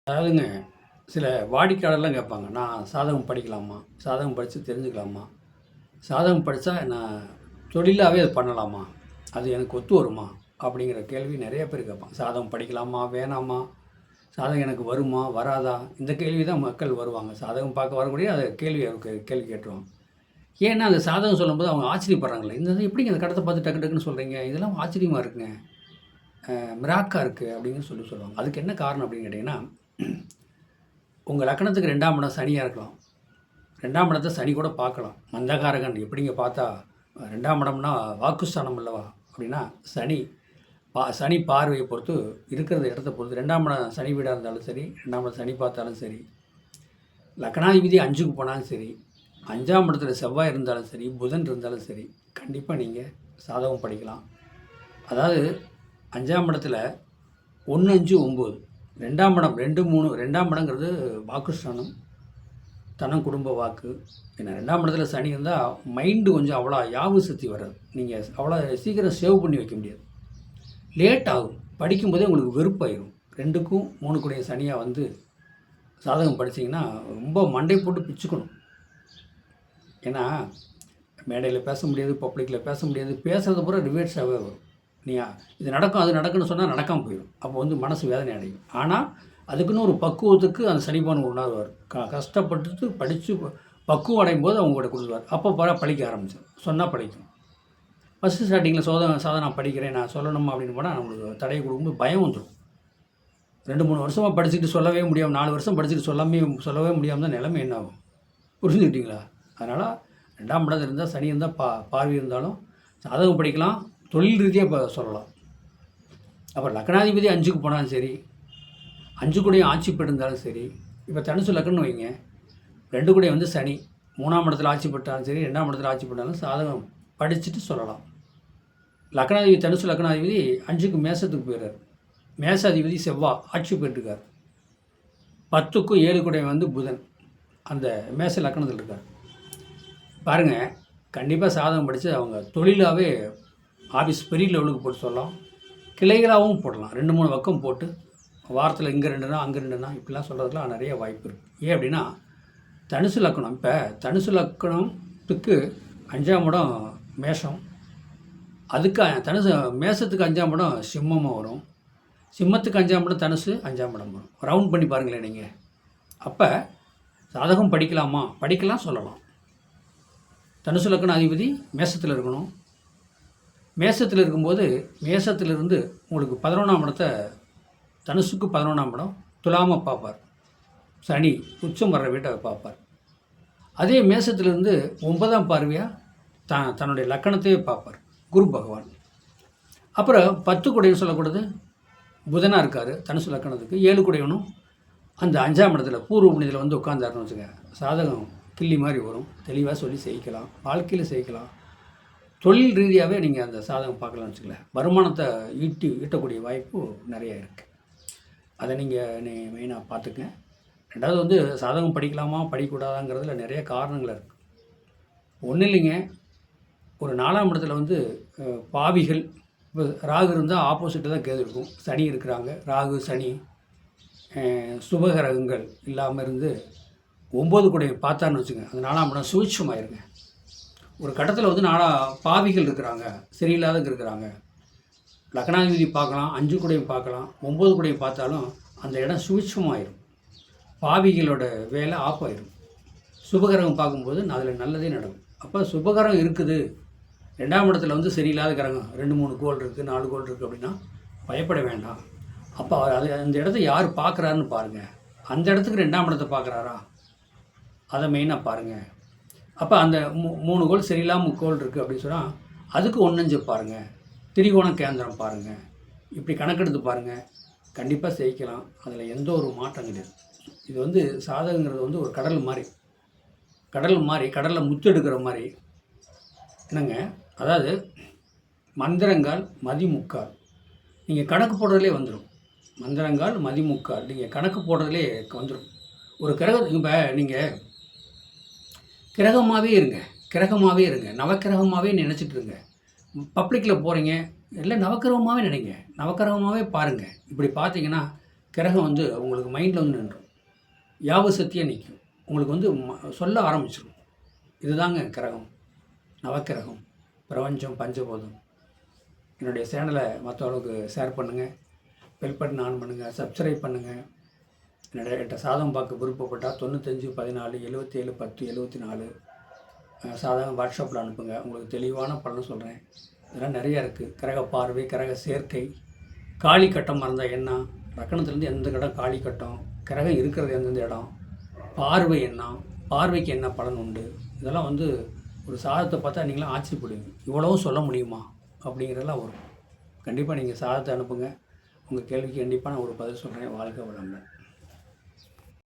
அதாவதுங்க, சில வாடிக்கையாளர்லாம் கேட்பாங்க, "நான் சாதகம் படிக்கலாமா? சாதகம் படித்து தெரிஞ்சுக்கலாமா? சாதகம் படித்தா நான் தொழிலாவே அது பண்ணலாமா? அது எனக்கு ஒத்து வருமா?" அப்படிங்கிற கேள்வி நிறைய பேர் கேட்பாங்க. சாதகம் படிக்கலாமா? வேணாமா? சாதகம் எனக்கு வருமா? வராதா? இந்த கேள்வி தான் மக்கள் வருவாங்க. சாதகம் பார்க்க வரக்கூடிய அதை கேள்வி கேட்டுருவாங்க. ஏன்னா, அந்த சாதகம் சொல்லும்போது அவங்க ஆச்சரியப்படுறாங்களே, "இந்த இது எப்படிங்க அந்த கடத்த பார்த்து டக்கு டக்குன்னு சொல்கிறீங்க? இதெல்லாம் ஆச்சரியமா இருக்குங்க. மிராக்கா இருக்குது." அப்படின்னு சொல்லுவாங்க. அதுக்கு என்ன காரணம் அப்படின்னு கேட்டிங்கன்னா, உங்கள் லக்கணத்துக்கு 2ஆம் இடம் சனியாக இருக்கலாம். 2ஆம் இடத்த சனி கூட பார்க்கலாம். மந்தகாரகன் எப்படிங்க பார்த்தா 2ஆம் இடம்னா வாக்குஸ்தானம் அல்லவா? அப்படின்னா சனி பார்வையை பொறுத்து இருக்கிற இடத்த பொறுத்து 2ஆம் இடம் சனி வீடாக இருந்தாலும் சரி, 2ஆம் இடம் சனி பார்த்தாலும் சரி, லக்கணாதிபதி 5க்கு போனாலும் சரி, 5ஆம் இடத்துல செவ்வாய் இருந்தாலும் சரி, புதன் இருந்தாலும் சரி, கண்டிப்பாக நீங்கள் சாதகம் படிக்கலாம். அதாவது 5ஆம் இடத்துல 1, 5, 9 2ஆம் இடம் 2, 3 2ஆம் இடங்கிறது வாக்குஸ்தானம், தனம், குடும்ப வாக்கு. ஏன்னா 2ஆம் இடத்துல சனி இருந்தால் மைண்டு கொஞ்சம் அவ்வளோ யாவு சக்தி வராது. நீங்கள் அவ்வளோ சீக்கிரம் சேவ் பண்ணி வைக்க முடியாது. லேட் ஆகும். படிக்கும்போதே உங்களுக்கு வெறுப்பாயிரும். 2க்கும் 3 சனியாக வந்து சாதகம் படித்தீங்கன்னா ரொம்ப மண்டை போட்டு பிச்சுக்கணும். ஏன்னா மேடையில் பேச முடியாது, பப்ளிக்கில் பேச முடியாது. பேசுகிறது பூரா ரிவேர்ஸாகவே வரும். நீங்கள் இது நடக்கும் அது நடக்குன்னு சொன்னால் நடக்காமல் போயிடும். அப்போ வந்து மனசு வேதனை அடையும். ஆனால் அதுக்குன்னு ஒரு பக்குவத்துக்கு அந்த சனிபான் உணர்வார். கஷ்டப்பட்டு படித்து பக்குவம் அடையும் போது அவங்க கூட கொடுத்துருவார். அப்போ படிக்க ஆரம்பிச்சிடும். சொன்னால் படிக்கும். ஃபஸ்ட்டு ஸ்டார்டிங்கில் சாதனை நான் படிக்கிறேன், நான் சொல்லணுமா அப்படின்னு போனால் நம்மளுக்கு தடையை கொடுக்கும்போது பயம் வந்துடும். 2-3 வருஷமாக படிச்சுட்டு சொல்லவே முடியாமல், 4 வருஷம் படிச்சுட்டு சொல்லவே முடியாமல் தான் நிலைமை என்ன ஆகும்? புரிஞ்சுக்கிட்டீங்களா? அதனால் 2ஆம் இடம் இருந்தால் சனி இருந்தால் பார்வை இருந்தாலும் சாதகம் படிக்கலாம், தொழில் ரீதியாக இப்போ சொல்லலாம். அப்புறம் லக்னாதிபதி 5க்கு போனாலும் சரி, 5 கூடயும் ஆட்சி பெற்றிருந்தாலும் சரி, இப்போ தனுசு லக்னம்னு வைங்க, 2 கூட வந்து சனி 3ஆம் இடத்துல ஆட்சி பெற்றாலும் சரி, 2ஆம் இடத்துல ஆட்சி பெற்றாலும் சாதகம் படிச்சுட்டு சொல்லலாம். லக்னாதிபதி தனுசு லக்னாதிபதி 5க்கு மேசத்துக்கு போயிடுறார். மேசாதிபதி செவ்வாய் ஆட்சி பெற்றிருக்கார். 10க்கும் 7 கூட வந்து புதன் அந்த மேச லக்னத்தில் இருக்கார். பாருங்கள், கண்டிப்பாக சாதகம் படித்து அவங்க தொழிலாகவே ஆஃபீஸ் பெரிய லெவலுக்கு போட்டு சொல்லலாம், கிளைகளாகவும் போடலாம். 2-3 பக்கம் போட்டு வாரத்தில் இங்கே 2 நாள் அங்கே 2 நாள் இப்படிலாம் சொல்கிறதுலாம் நிறைய வாய்ப்பு இருக்குது. ஏன் அப்படின்னா தனுசு லக்கணம், இப்போ தனுசு லக்கணத்துக்கு 5ஆம் இடம் மேஷம், அதுக்கு மேஷத்துக்கு 5ஆம் இடம் சிம்மமாக வரும், சிம்மத்துக்கு 5ஆம் இடம் தனுசு, 5ஆம் இடம் வரும். ரவுண்ட் பண்ணி பாருங்களேன் நீங்கள். அப்போ சாதகம் படிக்கலாமா? படிக்கலாம், சொல்லலாம். தனுசு லக்கண அதிபதி மேஷத்தில் இருக்கணும். மேஷத்தில் இருக்கும்போது மேஷத்திலிருந்து உங்களுக்கு 11ஆம் இடத்தை தனுசுக்கு 11ஆம் இடம் துலாமாக பார்ப்பார். சனி உச்சம் வர்ற வீட்டை பார்ப்பார். அதே மேஷத்திலிருந்து 9ஆம் பார்வையாக தன்னுடைய லக்கணத்தையே பார்ப்பார் குரு பகவான். அப்புறம் 10 கூடையும் சொல்லக்கூடாது புதனாக இருக்கார் தனுசு லக்கணத்துக்கு. 7 கூடையவனும் அந்த 5ஆம் இடத்துல பூர்வ புனிதில் வந்து உட்காந்தாருன்னு வச்சுக்க, சாதகம் கிள்ளி மாதிரி வரும். தெளிவாக சொல்லி செய்யலாம், வாழ்க்கையில் செய்யலாம். தொழில் ரீதியாகவே நீங்கள் அந்த சாதகம் பார்க்கலாம்னு வச்சுக்கல, வருமானத்தை ஈட்டக்கூடிய வாய்ப்பு நிறையா இருக்குது. அதை நீங்கள் மெயினாக பார்த்துக்கங்க. 2வது வந்து சாதகம் படிக்கலாமா படிக்கக்கூடாதாங்கிறதுல நிறைய காரணங்கள் இருக்குது. ஒன்றும் இல்லைங்க, ஒரு 4ஆம் இடத்துல வந்து பாவிகள், இப்போ ராகு இருந்தால் ஆப்போசிட்டு தான் கேது இருக்கும். சனி இருக்கிறாங்க, ராகு சனி சுபகிரகங்கள் இல்லாமல் இருந்து 9 கூட பார்த்தான்னு வச்சுங்க, அந்த 4ஆம் இடம் சூட்சமாயிருங்க. ஒரு கட்டத்தில் வந்து பாவிகள் இருக்கிறாங்க, சரியில்லாதவங்க இருக்கிறாங்க, லக்னாதிபதி பார்க்கலாம், 5 கூடையும் பார்க்கலாம், 9 கூடையும் பார்த்தாலும் அந்த இடம் சூட்சமாயிரும். பாவிகளோட வேலை ஆஃப் ஆயிரும். சுபகிரகம் பார்க்கும்போது அதில் நல்லதே நடக்கும். அப்போ சுபகிரகம் இருக்குது, 2ஆம் இடத்துல வந்து சரியில்லாத கிரகம் 2-3 கோள் இருக்குது, 4 கோள் இருக்குது அப்படின்னா பயப்பட வேண்டாம். அப்போ அந்த இடத்த யார் பார்க்குறாருன்னு பாருங்கள். அந்த இடத்துக்கு 2ஆம் இடத்தை பார்க்குறாரா, அதை மெயினாக பாருங்கள். அப்போ அந்த 3 கோள் சரியில்லாமல் கோள் இருக்குது அப்படின்னு சொன்னால் அதுக்கு 1-5 பாருங்கள், திரிகோணம் கேந்திரம் பாருங்கள், இப்படி கணக்கெடுத்து பாருங்கள். கண்டிப்பாக செய்யலாம், அதில் எந்த ஒரு மாற்றம் கிடையாது. இது வந்து சாதகங்கிறது வந்து ஒரு கடல் மாதிரி கடலில் முத்தெடுக்கிற மாதிரி என்னங்க. அதாவது மந்திரங்கால் மதிமுக்கால், நீங்கள் கணக்கு போடுறதுலே வந்துடும். மந்திரங்கால் மதிமுக்கால் நீங்கள் கணக்கு போடுறதுலே வந்துடும். ஒரு கிரகம், இப்போ நீங்கள் கிரகமாகவே இருங்க, நவக்கிரகமாகவே நினச்சிட்டு இருங்க. பப்ளிக்கில் போகிறீங்க, இல்லை நவக்கிரகமாகவே நினைங்க, நவக்கிரகமாகவே பாருங்கள். இப்படி பார்த்தீங்கன்னா கிரகம் வந்து உங்களுக்கு மைண்டில் வந்து நின்றும். ஞாபகசக்தியாக நிற்கும். உங்களுக்கு வந்து சொல்ல ஆரம்பிச்சிடும். இதுதாங்க கிரகம், நவக்கிரகம், பிரபஞ்சம், பஞ்சபூதம். என்னுடைய சேனலை மற்றவங்களுக்கு ஷேர் பண்ணுங்கள், பெல் பட்டன் ஆன் பண்ணுங்கள், சப்ஸ்கிரைப் பண்ணுங்கள். என்கிட்ட சாதகம் பார்க்க விருப்பப்பட்டால் 95 14 77 10 74 சாதகம் வாட்ஸ்அப்பில் அனுப்புங்க. உங்களுக்கு தெளிவான பலன் சொல்கிறேன். இதெல்லாம் நிறையா இருக்குது. கிரக பார்வை, கிரக சேர்க்கை, காளி கட்டம் இருந்தால் என்ன, லக்கணத்துலேருந்து எந்த இடம் காளி கட்டம், கிரகம் இருக்கிறது எந்தெந்த இடம், பார்வை என்ன, பார்வைக்கு என்ன பலன் உண்டு, இதெல்லாம் வந்து ஒரு சாதத்தை பார்த்தா நீங்களாம் ஆச்சரியப்படுவீங்க. இவ்வளவும் சொல்ல முடியுமா அப்படிங்கிறதெல்லாம் வரும். கண்டிப்பாக நீங்கள் சாதத்தை அனுப்புங்க. உங்கள் கேள்விக்கு கண்டிப்பாக நான் ஒரு பதில் சொல்கிறேன். வாழ்க வளமுடன்.